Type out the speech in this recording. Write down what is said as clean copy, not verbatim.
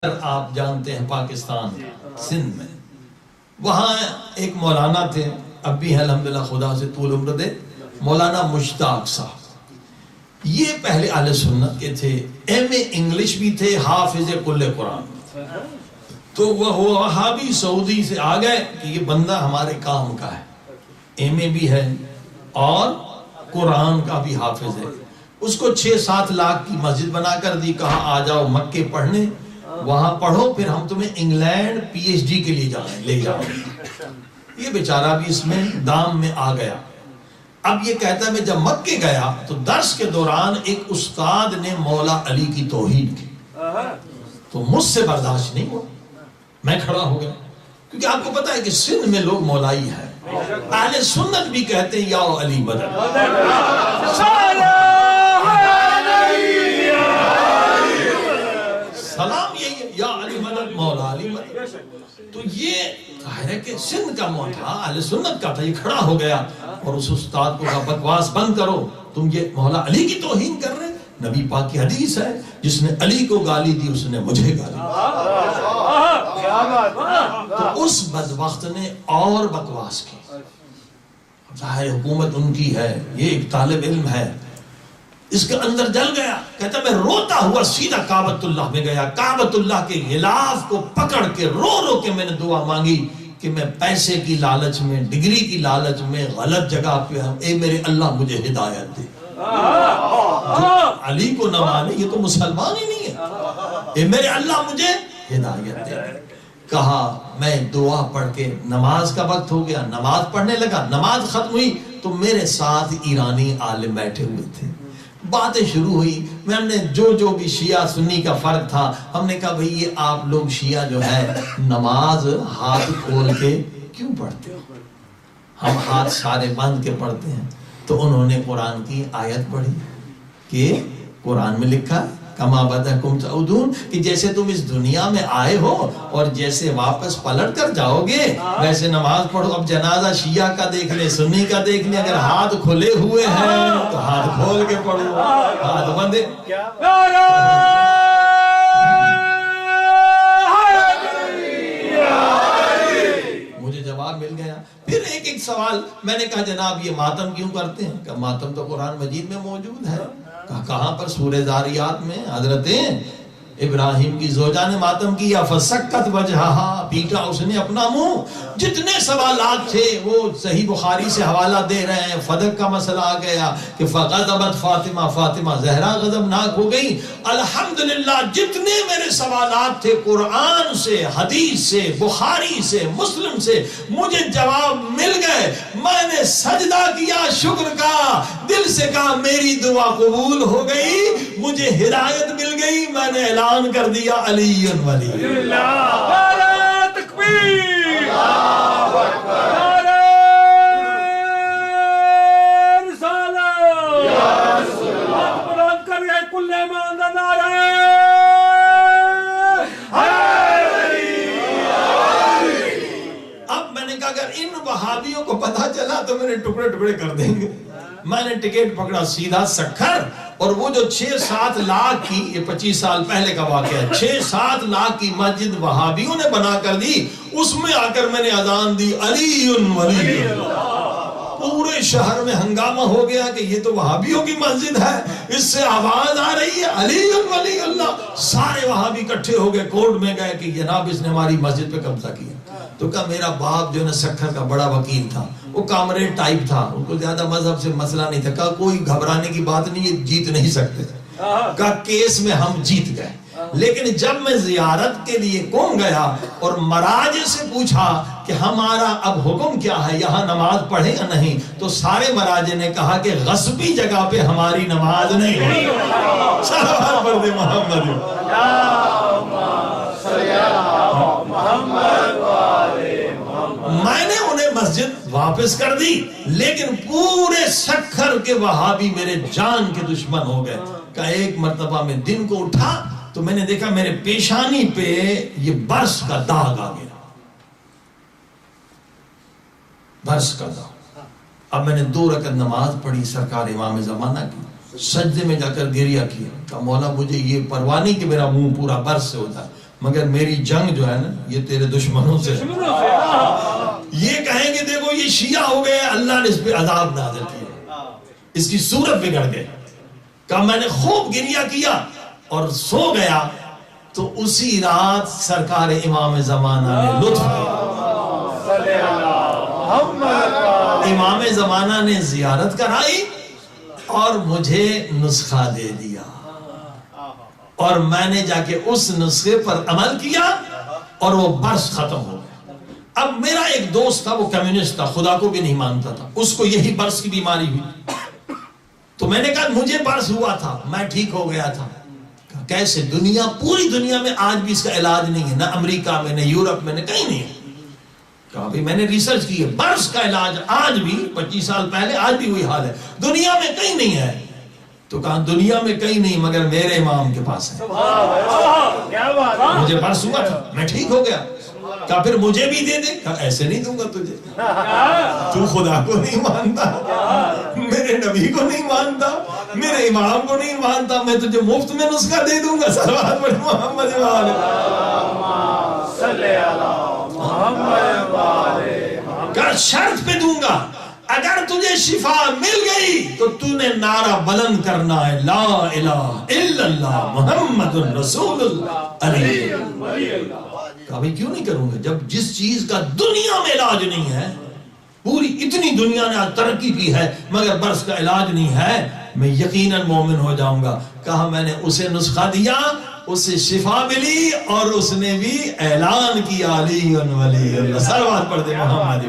آپ جانتے ہیں پاکستان سندھ میں، وہاں ایک مولانا تھے، اب بھی ہیں الحمدللہ، خدا سے طول عمر دے، مولانا مشتاق صاحب۔ یہ پہلے اہل سنت کے تھے، ایم اے انگلش بھی تھے، حافظ کل قرآن۔ تو وہ وہابی سعودی سے آ گئے کہ یہ بندہ ہمارے کام کا ہے، ایم اے بھی ہے اور قرآن کا بھی حافظ ہے۔ اس کو 6-7 لاکھ کی مسجد بنا کر دی، کہا آ جاؤ مکے پڑھنے، وہاں پڑھو، پھر ہم تمہیں انگلینڈ پی ایچ ڈی کے لیے لے جاؤ۔ یہ بیچارہ بھی اس میں دام میں آ گیا۔ اب یہ کہتا ہے میں جب مکے گیا تو درس کے دوران ایک استاد نے مولا علی کی توہین کی، تو مجھ سے برداشت نہیں ہوا، میں کھڑا ہو گیا، کیونکہ آپ کو پتا ہے کہ سندھ میں لوگ مولائی ہیں، اہل سنت بھی کہتے ہیں یا علی بدر، سلام یہی ہے، یا علی مدد، مولا علی مدد۔ تو یہ ظاہر ہے کہ سندھ کا تھا، اہل سنت کا تھا، یہ کھڑا ہو گیا اور اس استاد کو کہا بکواس بند کرو، تم یہ مولا علی کی توہین کر رہے ہیں۔ نبی پاک کی حدیث ہے، جس نے علی کو گالی دی اس نے مجھے گالی دی۔ تو اس بدبخت نے اور بکواس کی، ظاہر حکومت ان کی ہے، یہ ایک طالب علم ہے، اس کے اندر جل گیا، کہتا میں روتا ہوا سیدھا کعبۃ اللہ میں گیا، کعبۃ اللہ کے غلاف کو پکڑ کے رو رو کے میں نے دعا مانگی کہ میں پیسے کی لالچ میں، ڈگری کی لالچ میں غلط جگہ پہ ہوں، اے میرے اللہ مجھے ہدایت دے۔ علی کو نہ مانے یہ تو مسلمان ہی نہیں ہے، اے میرے اللہ مجھے ہدایت دے۔ کہا میں دعا پڑھ کے، نماز کا وقت ہو گیا، نماز پڑھنے لگا، نماز ختم ہوئی تو میرے ساتھ ایرانی عالم بیٹھے ہوئے تھے، باتیں شروع ہوئی، میں نے جو بھی شیعہ سنی کا فرق تھا، ہم نے کہا بھئی یہ آپ لوگ شیعہ جو ہے نماز ہاتھ کھول کے کیوں پڑھتے ہو؟ ہم ہاتھ سارے بند کے پڑھتے ہیں۔ تو انہوں نے قرآن کی آیت پڑھی کہ قرآن میں لکھا کما بدأکم تعودون، کہ جیسے تم اس دنیا میں آئے ہو اور جیسے واپس پلٹ کر جاؤ گے ویسے نماز پڑھو۔ اب جنازہ شیعہ کا دیکھ لیں، سنی کا دیکھ لیں، اگر ہاتھ کھلے ہوئے ہیں تو ہاتھ کھول کے پڑھو، ہاتھ بندے۔ مجھے جواب مل گیا۔ پھر ایک سوال میں نے کہا جناب یہ ماتم کیوں کرتے ہیں؟ کہ ماتم تو قرآن مجید میں موجود ہے۔ کہاں پر؟ سورہ زاریات میں حضرت ابراہیم کی زوجہ نے ماتم کیا، فسکت وجہہا، پیٹا اس نے اپنا منہ۔ جتنے سوالات تھے وہ صحیح بخاری سے حوالہ دے رہے ہیں۔ فدق کا مسئلہ آ گیا کہ فغضبت فاطمہ، فاطمہ زہرا غضبناک ہو گئی۔ الحمدللہ جتنے میرے سوالات تھے قرآن سے، حدیث سے، بخاری سے، مسلم سے مجھے جواب مل گئے۔ میں نے سجدہ کیا شکر کا، دل سے کہا میری دعا قبول ہو گئی، مجھے ہدایت مل گئی۔ میں نے اعلان کر دیا علی ولی اللہ۔ نعرہ تکبیر، اللہ اکبر، نعرہ رسالت، یا رسول اللہ، بلند کریے کل ایمان دا نعرہ حیدری۔ اب میں نے کہا اگر ان وہابیوں کو پتہ چلا تو میرے ٹکڑے ٹکڑے کر دیں گے۔ میں نے ٹکٹ پکڑا سیدھا سکھر، اور وہ جو 6-7 لاکھ کی، یہ 25 سال پہلے کا واقعہ ہے، 6-7 لاکھ کی مسجد وہابیوں نے بنا کر دی، اس میں آ کر میں نے اذان دی علی ولی اللہ۔ پورے شہر میں ہنگامہ ہو گیا کہ یہ تو وہابیوں کی مسجد ہے، اس سے آواز آ رہی ہے علی ولی اللہ۔ سارے وہابی اکٹھے ہو گئے، کورٹ میں گئے کہ جناب اس نے ہماری مسجد پہ قبضہ کیا۔ تو کہا میرا باپ جو ہے نا سکھر کا بڑا وکیل تھا، وہ کامریڈ ٹائپ تھا، ان کو زیادہ مذہب سے مسئلہ نہیں تھا۔ کہا کوئی گھبرانے کی بات نہیں، یہ جیت نہیں سکتے۔ کہا کیس میں ہم جیت گئے، لیکن جب میں زیارت کے لیے قم گیا اور مراجع سے پوچھا کہ ہمارا اب حکم کیا ہے، یہاں نماز پڑھے یا نہیں، تو سارے مراجع نے کہا کہ غصبی جگہ پہ ہماری نماز نہیں ہوگی۔ صلوات پڑھ دے محمد، میں نے انہیں مسجد واپس کر دی، لیکن پورے سکھر کے وہابی میرے جان کے دشمن ہو گئے۔ کہ ایک مرتبہ میں دن کو اٹھا تو میں نے دیکھا میرے پیشانی پہ یہ برس کا داغ آ گیا، برس کا داغ۔ اب میں نے 2 رکعت نماز پڑھی سرکار امام زمانہ کی، سجدے میں جا کر گریہ کیا، کہ مولا مجھے یہ پرواہ نہیں کہ میرا منہ پورا برس سے ہوتا ہے، مگر میری جنگ جو ہے نا یہ تیرے دشمنوں سے یہ کہیں گے دیکھو یہ شیعہ ہو گئے, اللہ نے اس پہ عذاب نازل کیا, اس کی صورت بگڑ گئی. کہا میں نے خوب گریہ کیا اور سو گیا تو اسی رات سرکار امام زمانہ نے لطف کیا. امام زمانہ نے زیارت کرائی اور مجھے نسخہ دے دیا, اور میں نے جا کے اس نسخے پر عمل کیا اور وہ برس ختم ہو گیا. اب میرا ایک دوست تھا, وہ کمیونسٹ تھا, خدا کو بھی نہیں مانتا تھا, اس کو یہی برس کی بیماری ہوئی. تو میں نے کہا مجھے برس ہوا تھا, میں ٹھیک ہو گیا تھا. کیسے؟ دنیا, پوری دنیا میں آج بھی اس کا علاج نہیں ہے, نہ امریکہ میں, نہ یورپ میں, نہ کہیں نہیں ہے. کہا بھی میں نے ریسرچ کی ہے, برس کا علاج آج بھی 25 سال پہلے آج بھی وہی حال ہے, دنیا میں کہیں نہیں ہے. تو کہا دنیا میں کہیں نہیں مگر میرے امام کے پاس ہے. مجھے برس ہوا تھا, میں ٹھیک ہو گیا. کہا پھر مجھے بھی دے دے. کہا ایسے نہیں دوں گا تجھے, تو خدا کو نہیں مانتا, میرے نبی کو نہیں مانتا, میرے امام کو نہیں مانتا, میں تجھے مفت میں نسخہ دے دوں گا. صلوات پڑھ محمد کہا شرط پہ دوں گا, اگر تجھے شفا مل گئی تو تو نے نعرہ بلند کرنا ہے لا الہ الا اللہ محمد الرسول اللہ. کہا بھئی کیوں نہیں کروں گا, جب جس چیز کا دنیا میں علاج نہیں ہے, پوری اتنی دنیا نے آج ترقی کی ہے مگر برس کا علاج نہیں ہے, میں یقیناً مومن ہو جاؤں گا. کہا میں نے اسے نسخہ دیا, اسے شفا ملی اور اس نے بھی اعلان کیا علی ولی اللہ. صلوات پڑھ دے محمد.